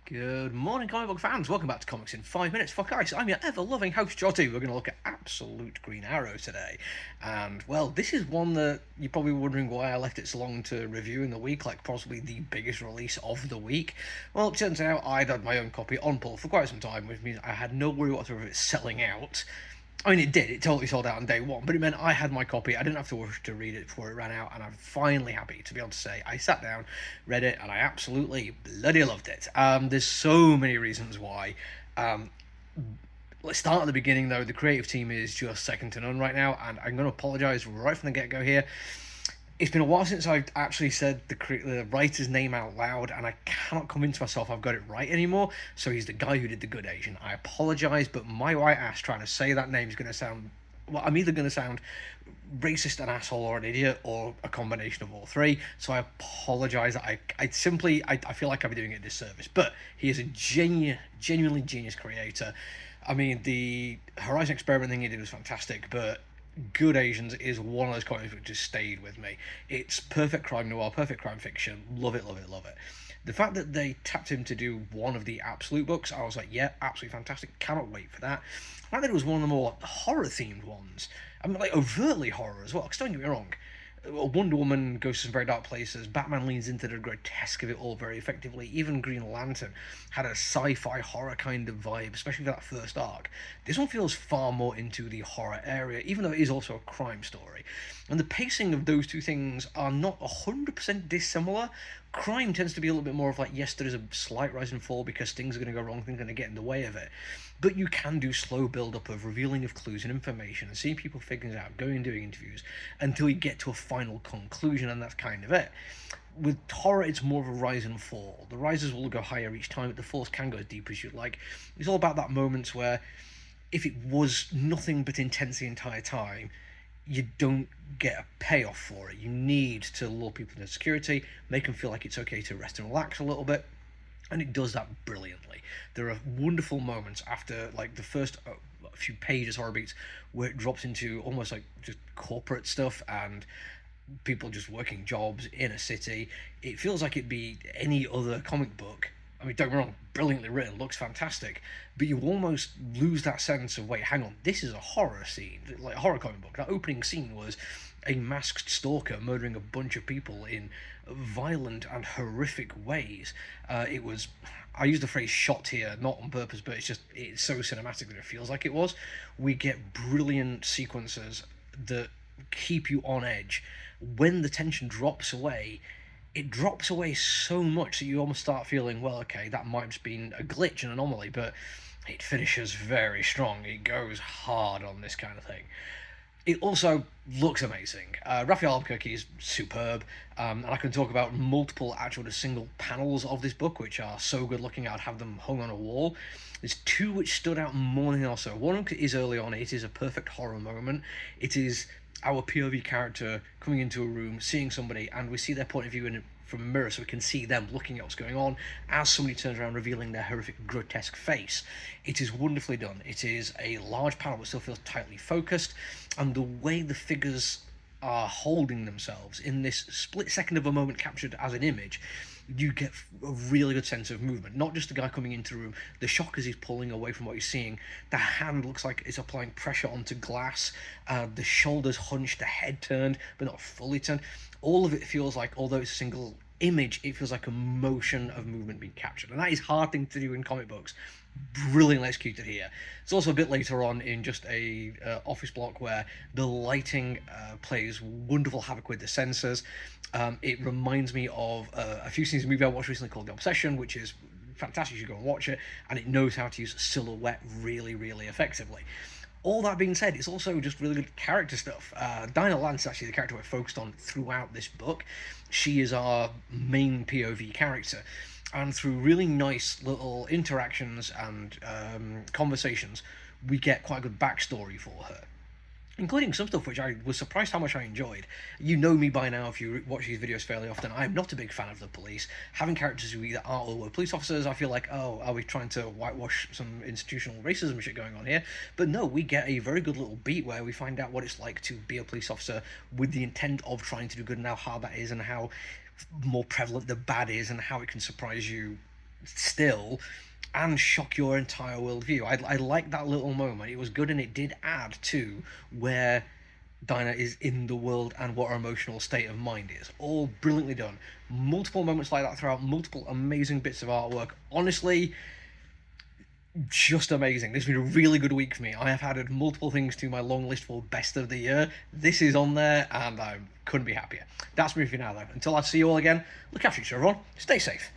Good morning, comic book fans. Welcome back to Comics in 5 Minutes. For Christ, I'm your ever-loving host, Jotty. We're going to look at Absolute Green Arrow today. And, well, this is one that you're probably wondering why I left it so long to review in the week, like possibly the biggest release of the week. Well, it turns out I'd had my own copy on pull for quite some time, which means I had no worry whatsoever of it selling out. I mean, it did. It totally sold out on day one, but it meant I had my copy. I didn't have to rush to read it before it ran out, and I'm finally happy to be able to say I sat down, read it, and I absolutely bloody loved it. There's so many reasons why. Let's start at the beginning, though. The creative team is just second to none right now, and I'm going to apologise right from the get-go here. It's been a while since I've actually said the writer's name out loud, and I cannot convince myself I've got it right anymore. So he's the guy who did The Good Asian. I apologise, but my white ass trying to say that name is going to sound... Well, I'm either going to sound racist, an asshole, or an idiot, or a combination of all three. So I apologise. I feel like I'd be doing it a disservice. But he is a genuinely genius creator. I mean, the Horizon Experiment thing he did was fantastic, but Good Asians is one of those comics which just stayed with me. It's perfect crime noir, perfect crime fiction. Love it, love it, love it. The fact that they tapped him to do one of the Absolute books, I was like, yeah, absolutely fantastic. Cannot wait for that. The fact that it was one of the more horror-themed ones. I mean, like, overtly horror as well, because don't get me wrong, Wonder Woman goes to some very dark places. Batman leans into the grotesque of it all very effectively. Even Green Lantern had a sci-fi horror kind of vibe, especially for that first arc. This one feels far more into the horror area, even though it is also a crime story. And the pacing of those two things are not 100% dissimilar. Crime tends to be a little bit more of like, yes, there is a slight rise and fall because things are going to go wrong, things are going to get in the way of it. But you can do slow build-up of revealing of clues and information and seeing people figuring it out, going and doing interviews, until you get to a final conclusion, and that's kind of it. With horror, it's more of a rise and fall. The rises will go higher each time, but the falls can go as deep as you'd like. It's all about that moments where, if it was nothing but intense the entire time, you don't get a payoff for it. You need to lure people into security, make them feel like it's okay to rest and relax a little bit, and it does that brilliantly. There are wonderful moments after like the first few pages horror beats where it drops into almost like just corporate stuff and people just working jobs in a city. It feels like it'd be any other comic book. I mean, don't get me wrong, brilliantly written, looks fantastic, but you almost lose that sense of, wait, hang on, this is a horror scene, like a horror comic book. That opening scene was a masked stalker murdering a bunch of people in violent and horrific ways. It was, I use the phrase shot here, not on purpose, but it's so cinematic that it feels like it was. We get brilliant sequences that keep you on edge. When the tension drops away, it drops away so much that you almost start feeling, well, okay, that might have just been a glitch, an anomaly, but it finishes very strong. It goes hard on this kind of thing. It also looks amazing. Raphael Albuquerque is superb, and I can talk about multiple actual just single panels of this book, which are so good looking, I'd have them hung on a wall. There's two which stood out more than also. One is early on. It is a perfect horror moment. It is our POV character coming into a room, seeing somebody, and we see their point of view from a mirror, so we can see them looking at what's going on as somebody turns around, revealing their horrific, grotesque face. It is wonderfully done. It is a large panel, but still feels tightly focused, and the way the figures are holding themselves in this split second of a moment captured as an image, you get a really good sense of movement. Not just the guy coming into the room, the shock as he's pulling away from what he's seeing, the hand looks like it's applying pressure onto glass, the shoulders hunched, the head turned, but not fully turned. All of it feels like, although it's a single image, it feels like a motion of movement being captured. And that is a hard thing to do in comic books. Brilliantly executed here. It's also a bit later on in just a office block where the lighting plays wonderful havoc with the sensors. It reminds me of a few scenes in a movie I watched recently called The Obsession, which is fantastic. You should go and watch it, and it knows how to use silhouette really, really effectively. All that being said, it's also just really good character stuff. Dinah Lance is actually the character we're focused on throughout this book. She is our main POV character, and through really nice little interactions and conversations, we get quite a good backstory for her, including some stuff which I was surprised how much I enjoyed. You know me by now if you watch these videos fairly often. I'm not a big fan of the police. Having characters who either are or were police officers, I feel like, oh, are we trying to whitewash some institutional racism shit going on here? But no, we get a very good little beat where we find out what it's like to be a police officer with the intent of trying to do good and how hard that is and how more prevalent the bad is and how it can surprise you still and shock your entire worldview. I like that little moment. It was good, and it did add to where Dinah is in the world and what her emotional state of mind is. All brilliantly done. Multiple moments like that throughout, multiple amazing bits of artwork. Honestly, just amazing. This has been a really good week for me. I have added multiple things to my long list for best of the year. This is on there, and I couldn't be happier. That's me for now, though. Until I see you all again, look after each other, everyone. Stay safe.